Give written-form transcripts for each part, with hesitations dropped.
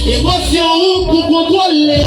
Émotion pour contrôler.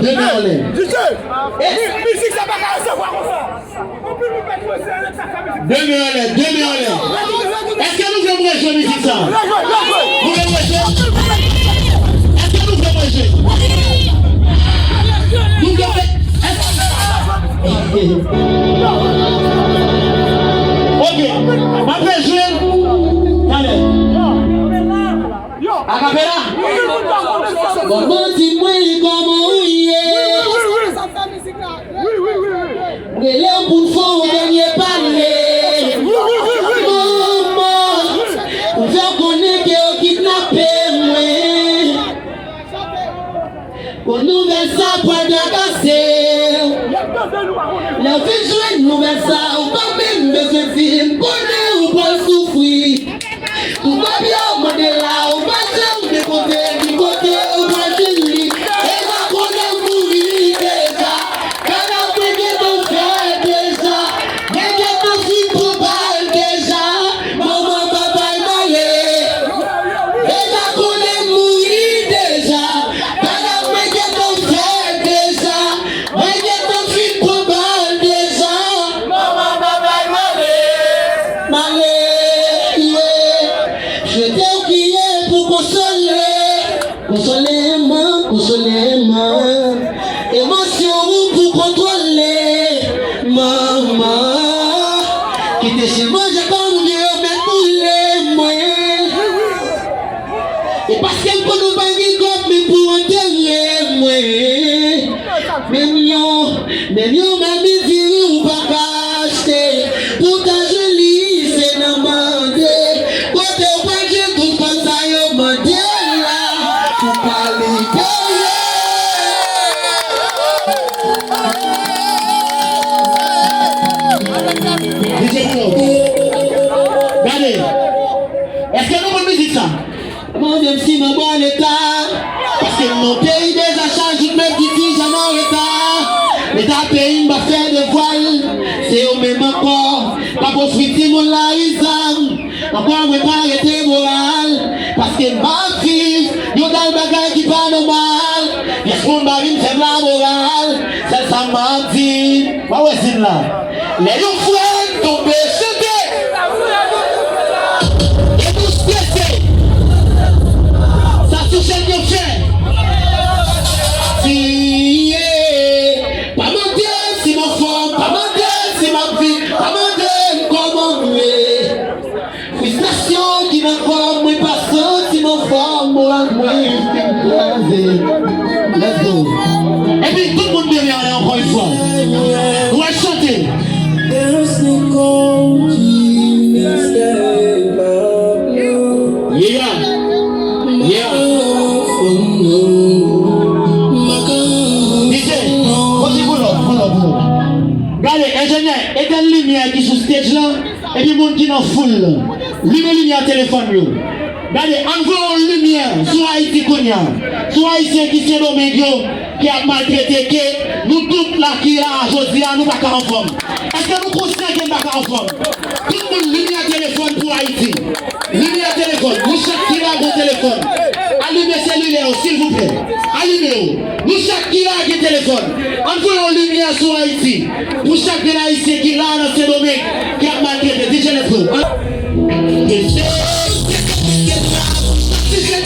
Deux mains Mizik, ça va pas recevoir ça. On peut nous mettre ça. Deux mains. Est-ce que nous voulons jouer Mizik ça? Vous voulez jouer? Est-ce que nous voulons jouer? Nous voulons ok, on va jouer. Allez. Acapella. Comment dis-moi comment oui. Mais là pour fond dernier parler. Maman, on veut connaître que kidnappé moi. Pour nous mettre ça pour casser. La vie jouer nous mettre ça ou pas même besoin de film bonheur ou pas souffrir. Tout va bien modèle là ou pas de côté du côté ou pas de lui. Et là qu'on a mouru déjà. Quand on peut que ton frère déjà. Mais que ton fils pour balle déjà. Maman papa est malé. Et là qu'on a mouru déjà. Quand on peut que ton frère déjà. Mais que ton fils pour balle déjà. Maman papa est malé. Malé. Je t'ai crié pour consoler, maman. Émotion pour contrôler, maman. Qui t'es chez moi, j'ai comme Dieu, mais pour les moyens. Et parce qu'elle peut nous baguer comme, mais pour enterrer, moi. Mais mieux, ma misère, ou pas cacher. Pour ta jolie, c'est demandé. Côté au pas, j'ai tout comme ça, yo, mon Dieu, là. Pour parler, regardez, est-ce que nous pouvons dire ça? Moi, même si je suis en état, parce que mon pays déjà change, même d'ici, j'en ai en retard. L'État pays m'a fait de voile, c'est au même encore. Pas pour friter mon laïsam, encore je pas arrêter moral. Parce que ma fille, yo dans le bagage qui pas normal. Est-ce qu'on va venir faire la morale? C'est ça m'a dit. Bah ouais, c'est là. Les gens frères tombés, c'était. Et vous stressez. Ça touche bien fait. Si, pas mentir, si mon fond, pas mentir, si ma vie, amende comment nous frustration qui n'a pas moi pas senti mon forme, moi let's go. Et puis tout le monde devient aller encore une fois. On va chanter. Regardez, ingénieur, et quelle lumière qui sur stage là, et puis monde qui dans foule. Lumière lumière téléphone là. Regardez, envoie lumière sur Haïti Konya, sur Haïtien qui s'est nommé qui a maltraité que nous tous là qui là aujourd'hui nous pas en forme. Est-ce que nous considérons qu'il n'est pas en forme? Tout le monde lumière téléphone pour Haïti. Lumière téléphone, nous chaque qui là vos téléphone. Allumez cellulaire s'il vous plaît. Allumez-vous. Nous chaque qui là qui téléphone. Envoyons lumière sur Haïti. Pour chaque Haïtien qui là dans ce domaine qui a maltraité. DJ Nicko.